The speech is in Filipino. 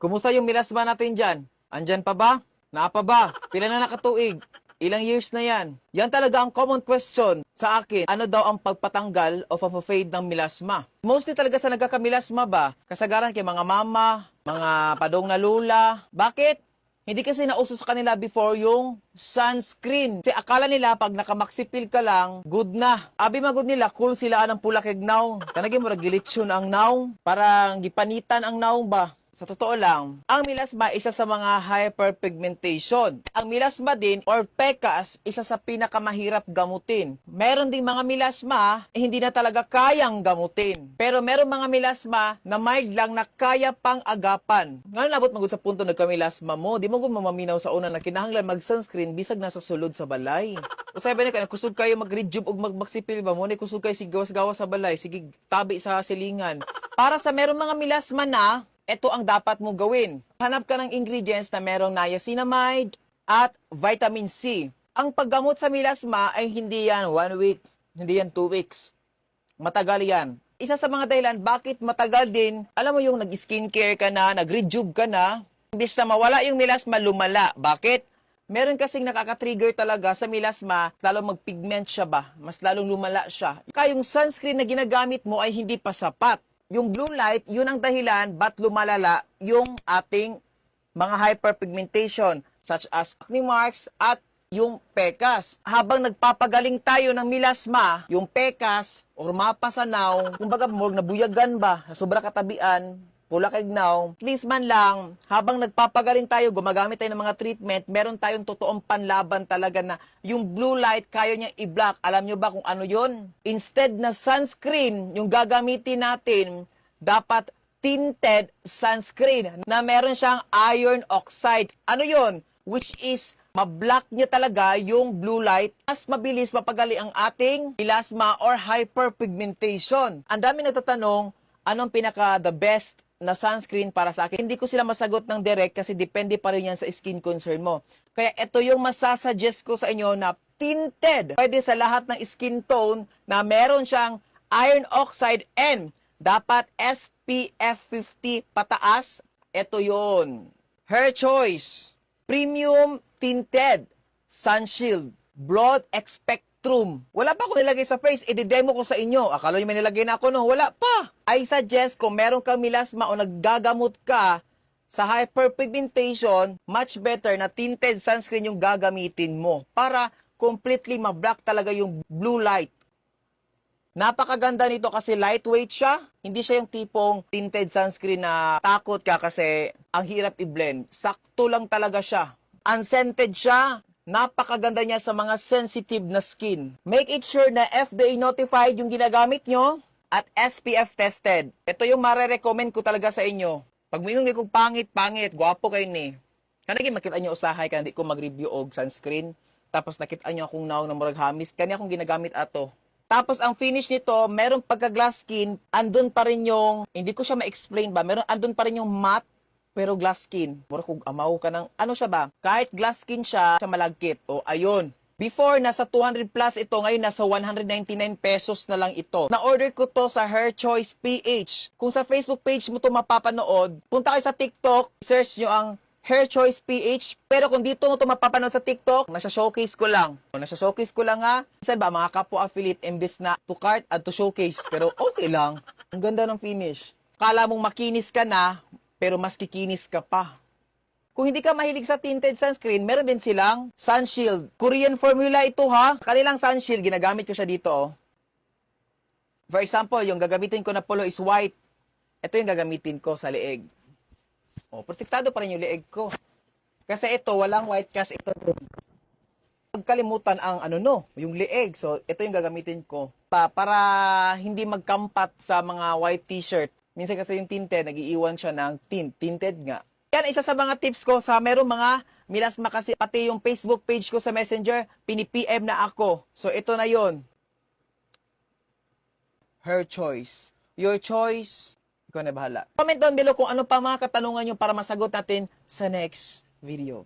Kumusta yung milasma natin dyan? Andyan pa ba? Naapa ba? Pila na nakatuig? Ilang years na yan? Yan talaga ang common question sa akin. Ano daw ang pagpatanggal o fade ng milasma? Mostly talaga sa nagkakamilasma ba? Kasagaran kay mga mama, mga padong na lula. Bakit? Hindi kasi nauso sa kanila before yung sunscreen. Kasi akala nila pag nakamaxipil ka lang, good na. Abi magud nila, cool sila ng pula keg naw. Kanagi mo gilitsyon ang naw. Parang gipanitan ang naw ba? Sa totoo lang, ang milasma isa sa mga hyperpigmentation. Ang milasma din or PECAS isa sa pinakamahirap gamutin. Meron ding mga milasma hindi na talaga kayang gamutin. Pero meron mga milasma na mild lang na kaya pang agapan. Ngayon nabot magud sa punto nagkamilasma mo, di mo gud mamaminaw sa una na kinahanglan mag-sunscreen bisag nasa sulod sa balay. Usay ba ni kusog kayo mag-rejuve og magmaksipil ba mo ni kusog kayo sigawas-gawas sa balay, sige tabi sa silingan. Para sa meron mga milasma na ito ang dapat mo gawin. Hanap ka ng ingredients na merong niacinamide at vitamin C. Ang paggamot sa milasma ay hindi yan 1 week, hindi yan 2 weeks. Matagal yan. Isa sa mga dahilan bakit matagal din, alam mo yung nag-skincare ka na, nag-rejuve ka na, imbis na mawala yung milasma, lumala. Bakit? Meron kasing nakaka-trigger talaga sa milasma, lalo mag-pigment siya ba? Mas lalong lumala siya. Kaya yung sunscreen na ginagamit mo ay hindi pa sapat. Yung blue light, yun ang dahilan ba't lumalala yung ating mga hyperpigmentation such as acne marks at yung PECAS. Habang nagpapagaling tayo ng milasma, yung PECAS or mapasanaw, kumbaga morg nabuyagan ba, sobra katabian, pula kay gnaw, at least man lang, habang nagpapagaling tayo, gumagamit tayo ng mga treatment, meron tayong totoong panlaban talaga na yung blue light, kaya niya i-block. Alam nyo ba kung ano yon? Instead na sunscreen, yung gagamitin natin, dapat tinted sunscreen na meron siyang iron oxide. Ano yon? Which is, ma-block niya talaga yung blue light. Mas mabilis mapagali ang ating milasma or hyperpigmentation. Ang dami nagtatanong, anong the best na sunscreen para sa akin? Hindi ko sila masagot ng direct kasi depende pa rin yan sa skin concern mo. Kaya ito yung masasuggest ko sa inyo na tinted. Pwede sa lahat ng skin tone na meron siyang iron oxide and dapat SPF 50 pataas. Ito yon. Her Choice Premium Tinted Sun Shield Broad Spectrum. Wala pa ako nilagay sa face, i-demo ko sa inyo. Akala nyo may nilagay na ako, no? Wala pa. I suggest kung meron kang milasma o naggagamot ka sa hyperpigmentation, much better na tinted sunscreen yung gagamitin mo para completely ma-block talaga yung blue light. Napakaganda nito kasi lightweight siya. Hindi siya yung tipong tinted sunscreen na takot ka kasi ang hirap i-blend. Sakto lang talaga siya. Unscented siya. Napakaganda niya sa mga sensitive na skin. Make it sure na FDA notified yung ginagamit nyo at SPF tested. Ito yung mare-recommend ko talaga sa inyo. Pag mayroon kong pangit, gwapo kayo ni. Kanagi makita nyo usahay ka, hindi ko mag-review og sunscreen. Tapos nakita nyo akong naong na murag hamis. Kanya akong ginagamit ato. Tapos ang finish nito, meron pagka-glass skin, andun pa rin yung, hindi ko siya ma-explain ba, andun pa rin yung matte, pero glass skin. Mura kung amaw ka ng, ano siya ba? Kahit glass skin siya malagkit. O, ayun. Before, nasa 200 plus ito, ngayon nasa 199 pesos na lang ito. Na-order ko to sa Her Choice PH. Kung sa Facebook page mo to mapapanood, punta kayo sa TikTok, search nyo ang Her Choice PH. Pero kung dito mo ito mapapanood sa TikTok, nasa showcase ko lang. Nasa showcase ko lang ha. Minsan ba, mga kapwa affiliate, imbes na to cart at to showcase. Pero okay lang. Ang ganda ng finish. Kala mong makinis ka na, pero mas kikinis ka pa. Kung hindi ka mahilig sa tinted sunscreen, meron din silang Sun Shield. Korean formula ito ha. Kanilang Sun Shield, ginagamit ko siya dito oh. For example, yung gagamitin ko na polo is white. Ito yung gagamitin ko sa leeg. Oh, protektado pa rin yung leeg ko. Kasi ito, walang white cast. Ito, pagkalimutan ang yung leeg. So, ito yung gagamitin ko. Para hindi magkampat sa mga white t-shirt. Minsan kasi yung tinted, nag-iiwan siya ng tint. Tinted nga. Yan, isa sa mga tips ko sa merong mga milasma kasi pati yung Facebook page ko sa Messenger, pini-PM na ako. So, ito na yon. Her Choice. Your choice. Ikaw na bahala. Comment down below kung ano pa mga katanungan nyo para masagot natin sa next video.